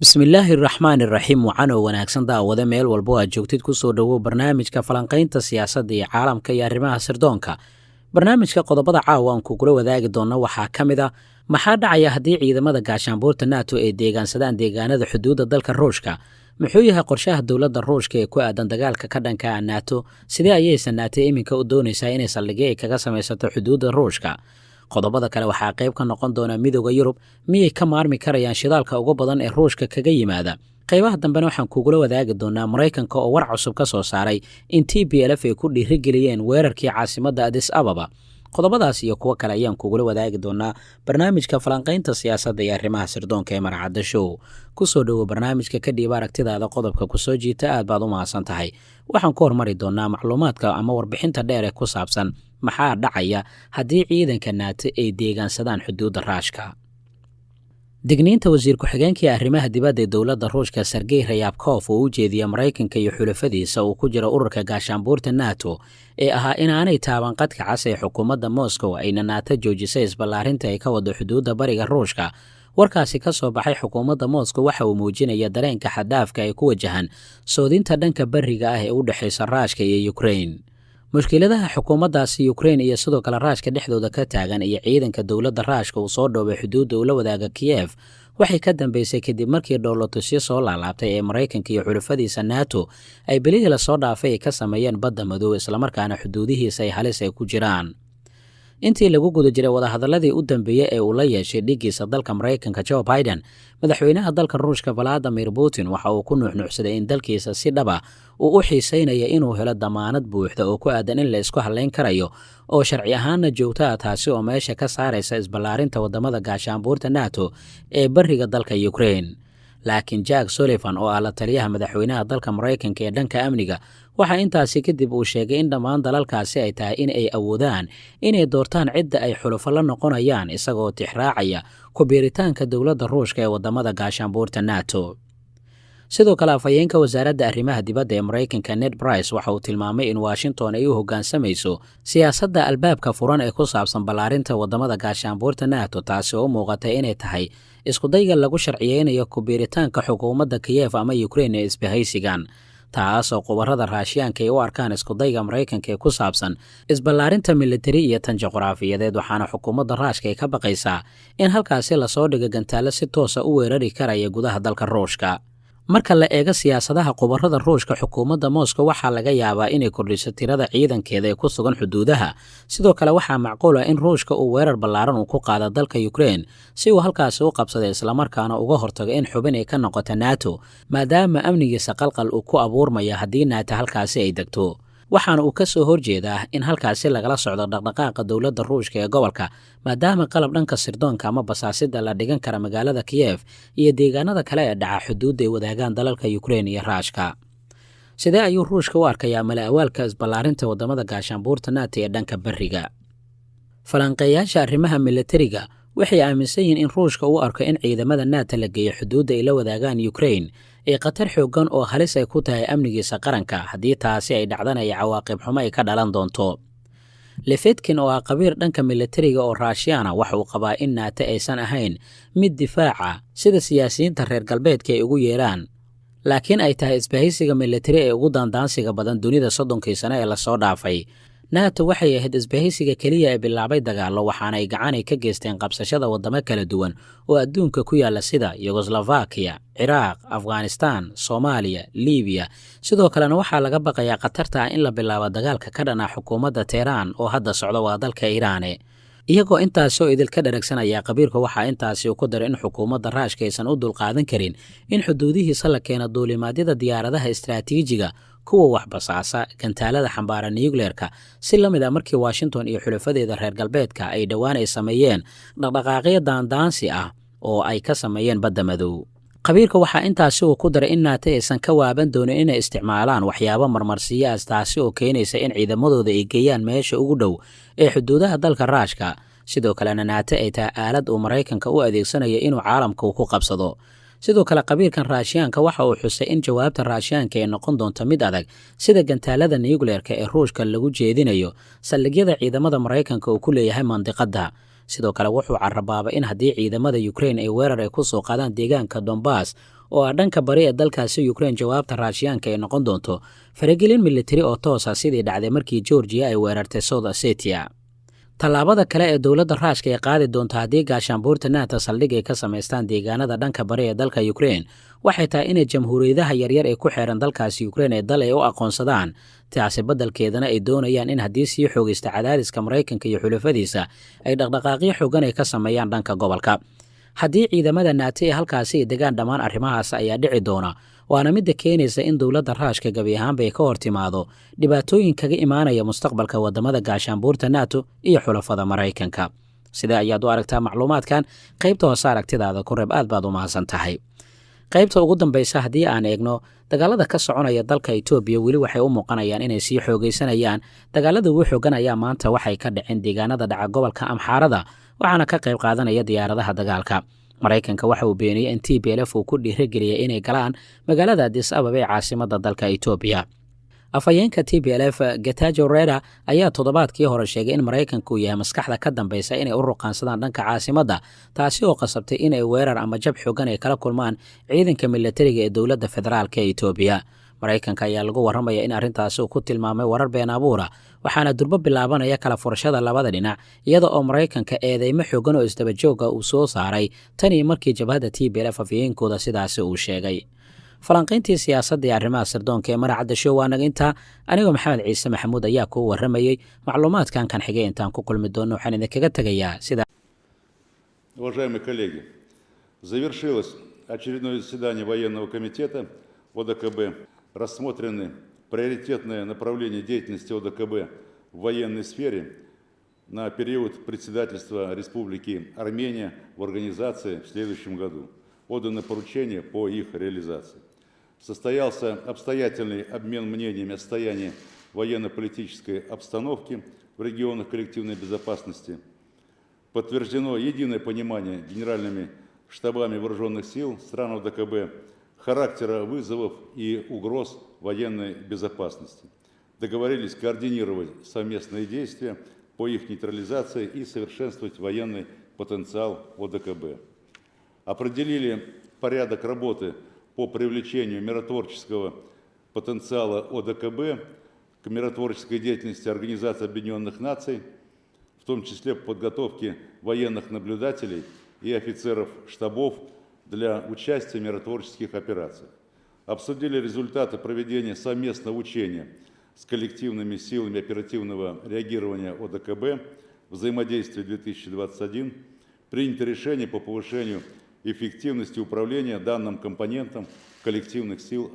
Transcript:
bismillaahi raxmaani raxiim waxaanoo wanaagsan daawada meel walbo aad joogtid ku soo dhowow barnaamijka falanqaynta siyaasadda iyo caalamka iyo arrimaha sirdoonka barnaamijka qodobada caawa aan kugula wadaagi doonna waxaa ka mid ah maxaa dhacaya haddii ciidamada gaashaanbuurta nato ay deegaansadaan deegaanada xuduudda dalka ruushka muxuu yahay qorshaha dowladda ruushka ee ku aadan dagaalka ka dhanka ah nato sidee ayaysan nato iminka u doonaysaa inay saldhigyo ay kaga samaysato xuduudda ruushka qodobada kale waxaa qayb ka noqon doona midooda yurub miyay ka maarmi karayaan shidaalka ugu badan ee ruushka kaga yimaada qaybaha dambena waxaan kugula wadaagi doonaa maraykanka oo war cusub ka soo saaray in t b lf ay ku dhiirigeliyeen weerarkii caasimadda adis ababa qodobadaas iyo kuwo kale ayaan kugula wadaagi doonaa barnaamijka falanqaynta siyaasadda iyo arrimaha sirdoonka ee marcadda show kusoo dhowow barnaamijka ka dhiiba aragtidaada qodobka kusoo jiita aad baad u mahadsan tahay waxaan ku hormari doonaa macluumaadka ama warbixinta dheer ee ku saabsan maxaa dhacaya haddii ciidanka nato ay deegaansadaan xuduudda raashka digniinta wasiir ku-xigeenkii arrimaha dibadda ee dowladda ruushka sergey rayabkof oo u jeediya maraykanka iyo xulafadiisa uu ku jiro ururka gaashaanbuurta nato ee ahaa inaanay taaban qadka cas ee xukuumadda moscow ayna nato joojisay isballaarinta ay ka wado xuduudda bariga ruushka warkaasi ka soo baxay xukuumadda moscow waxa uu muujinaya dareenka xaddaafka ay ku wajahan soodinta dhanka bariga ah ee u dhexaysa raashka iyo ukrain mushkiladaha xukuumaddaasi ukrain iyo sidoo kale raashka dhexdooda ka taagan iyo ciidanka dowladda raashka uu soo dhoobay xuduudda ula wadaaga kiyef waxay ka dambeysay kadib markii dhowlatusyo soo laalaabtay ee maraykanka iyo xulafadiisa nato ay belihii lasoo dhaafay ay ka sameeyeen badda madow islamarkaana xuduudihiisa ay halis ay ku jiraan intii lagu guda jiray wadahadaladii u dambeeyey ee uu la yeeshay dhigiisa dalka maraykanka joe biden madaxweynaha dalka ruushka valadimir putin waxa uu ku nuuxnuuxsaday in dalkiisa si dhaba uu u xiisaynaya inuu helo damaanad buuxda oo ku aadan in la isku hadlayn karayo oo sharci ahaanna joogto ah taasi oo meesha ka saaraysa isballaarinta waddamada gaashaanbuurta nato ee bariga dalka ukrain laakiin jack sullivan oo ah la taliyaha madaxweynaha dalka maraykanka ee dhanka amniga waxaa intaasi kadib uu sheegay in dhammaan dalalkaasi ay tahay in ay awoodaan inay doortaan cidda ay xulufo la noqonayaan isagoo tixraacaya ku biiritaanka dowladda ruushka ee waddamada gaashaanbuurta nato sidoo kale afhayeenka wasaaradda arrimaha dibadda ee maraykanka ned brice waxa uu tilmaamay in washington ay u hoggaansamayso siyaasadda albaabka furan ee ku saabsan ballaarinta waddamada gaashaanbuurta nato taasi oo u muuqatay inay tahay iskudayga lagu sharciyeynayo ku biiritaanka xukuumadda kiyef ama ukrain ee isbahaysigan taasoo khubarada raashiyaanka ay u arkaan iskudayga maraykanka ee ku saabsan isballaarinta militari iyo tan juqraafiyadeed waxaana xukuumadda raashka ay ka baqaysaa in halkaasi lasoo dhigo gantaallo si toosa u weerari karaya gudaha dalka ruushka marka la eego siyaasadaha khubarada ruushka xukuumadda moscow waxaa laga yaabaa inay kordhiso tirada ciidankeeda ee ku sugan xuduudaha sidoo kale waxaa macquul ah in ruushka uu weerar ballaaran uu ku qaado dalka ukrain si uu halkaasi u qabsada islamarkaana uga hortago in xubin ay ka noqoto nato maadaama amnigiisa qalqal uu ku abuurmaya haddii nato halkaasi ay degto waxaana uu ka soo horjeedaa in halkaasi lagala socdo dhaqdhaqaaqa dowladda ruushka ee gobolka maadaama qalab dhanka sirdoonka ama basaasida la dhigan kara magaalada kiyef iyo deegaanada kale ee dhaca xuduudda ay wadaagaan dalalka ukrain iyo raashka sidee ayuu ruushka u arkayaa mala-awaalka isballaarinta waddamada gaashaanbuurta nato ee dhanka bariga falanqeeyaasha arrimaha militariga waxay aaminsan yihiin in ruushka uu arko in ciidamada nato la geeyo xuduudda ay la wadaagaan ukrain ee khatar xooggan oo halis ay ku tahay amnigiisa qaranka haddii taasi ay dhacdan ay cawaaqib xumo ay ka dhalan doonto lefetkin oo ah qabiir dhanka militariga oo raashiyana waxa uu qabaa in nato aysan ahayn mid difaaca sida siyaasiyiinta reer galbeedka ay ugu yeeraan laakiin ay tahay isbahaysiga militari ee ugu daandaansiga badan dunida 30 sano ee lasoo dhaafay nato waxay ahayd isbahaysiga keliya ee bilaabay dagaallo waxaana ay gacanay ka geysteen qabsashada waddamo kala duwan oo adduunka ku yaala sida yugoslafakiya ciraaq afghanistan soomaaliya libiya sidoo kalena waxaa laga baqayaa khatarta ah in la bilaabo dagaalka ka dhana xukuumadda teheraan oo hadda socda waa dalka iiraane iyagoo intaasoo idilka dharagsanaya qabiirka waxaa intaasi ku daray in xukuumadda raashka aysan u dulqaadan karin in xuduudihiisa la keeno duulimaadyada diyaaradaha istaraatiijiga kuwa wax basaasa gantaalada xambaara nucleerka si la mid ah markii washington iyo xulafadeeda reer galbeedka ay dhowaan ay sameeyeen dhaqdhaqaaqyo daandaansi ah oo ay ka sameeyeen badda madow qabiirka waxaa intaasi uu ku daray in nato aysan ka waaban doonin inay isticmaalaan waxyaabo marmarsiyaas taasi oo keenaysa in ciidamadooda ay geeyaan meesha ugu dhow ee xuduudaha dalka raashka sidoo kalena nato ay tahay aalad uu maraykanka u adeegsanayo inuu caalamka ku qabsado sidoo kale qabiirkan raashiyaanka waxa uu xusay in jawaabta raashiyaanka ay noqon doonto mid adag sida gantaalada nucleerka ee ruushka lagu jeedinayo saldhigyada ciidamada maraykanka uu ku leeyahay mandiqadda sidoo kale wuxuu carabaabay in haddii ciidamada Ukraine ay weerar ay ku soo qaadaan deegaanka Donbass oo ah dhanka bari ee dalkaasi Ukraine jawaabta Raashiyaanka ay noqon doonto faragelin militari oo toos ah sidii dhacday markii Georgia ay weerartay South Ossetia. Tallaabada kale ee dowladda Ruushka ay qaadi doonto haddii gaashaanbuurta NATO saldhig ay ka samaystaan deegaanada dhanka bari ee dalka Ukraine waxay tahay inay jamhuuriyadaha yaryar ee ku xeeran dalkaasi Ukraine ee dal ay u aqoonsadaan taasi beddelkeedana ay doonayaan in haddii sii xoogaysta cadaadiska Maraykanka iyo xulafadiisa ay dhaqdhaqaaqyo xoogan ay ka sameeyaan dhanka gobolka. Haddii ciidamada NATO ee halkaasi ay degaan dhammaan arrimahaas ayaa dhici doona waana midda keenaysa in dowladda Ruushka gabi ahaanba ay ka hor timaado dhibaatooyin kaga imaanaya mustaqbalka wadamada gaashaanbuurta NATO iyo xulafada Maraykanka. Sida ayaad u aragtaa macluumaadkan qaybta hoose aragtidaada ku reeb aad baad u mahadsan tahay. qaybta ugu dambaysa haddii aan eegno dagaalada ka soconaya dalka Itoobiya weli waxay u muuqanayaan inay sii xoogaysanayaan. Dagaalada ugu xoogan ayaa maanta waxay ka dhaceen deegaanada dhaca gobolka Amxaarada waxaana ka qayb qaadanaya diyaaradaha dagaalka. Maraykanka waxa uu beeniyay in TPLF uu ku dhiirigeliyay inay galaan magaalada Addis Ababa ee caasimadda dalka Itoobiya. Afhayeenka TPLF Getachew Reda ayaa toddobaadkii hore sheegay in Maraykanku yahay maskaxda ka dambaysa inay u ruqaansadaan dhanka caasimadda taasi oo qasabtay inay weerar ama jab xoogan ay kala kulmaan ciidanka militariga ee dowladda federaalka ee Itoobiya. Maraykanka ayaa lagu warramaya in arrintaasi uu ku tilmaamay warar been abuura waxaana durbo bilaabanaya kala furashada labada dhinac iyada oo Maraykanka eedeymo xoogan oo isdaba jooga uu soo saaray tani markii jabhadda TPLF afhayeenkooda sidaasi uu sheegay. falanqayntii siyaasadda iyo arrimaha sirdoonka ee Maracadda Show waa naga intaa anigoo Maxamed Ciise Maxamuud ayaa ku warramayay macluumaadkan kan xigay intaan ku kulmi doono waxaan idinkaga tegayaa sida Уважаемые коллеги, завершилось очередное заседание военного комитета ОДКБ. Рассмотрены приоритетные направления деятельности ОДКБ в военной сфере на период председательства Республики Армения в организации в следующем году. Отданы поручения по их реализации. Состоялся обстоятельный обмен мнениями о состоянии военно-политической обстановки в регионах коллективной безопасности. Подтверждено единое понимание генеральными штабами вооруженных сил стран ОДКБ характера вызовов и угроз военной безопасности. Договорились координировать совместные действия по их нейтрализации и совершенствовать военный потенциал ОДКБ. Определили порядок работы по привлечению миротворческого потенциала ОДКБ к миротворческой деятельности Организации Объединенных Наций, в том числе по подготовке военных наблюдателей и офицеров штабов для участия в миротворческих операциях. Обсудили результаты проведения совместного учения с коллективными силами оперативного реагирования ОДКБ «Взаимодействие 2021». Принято решение по повышению эффективности управления данным компонентом коллективных сил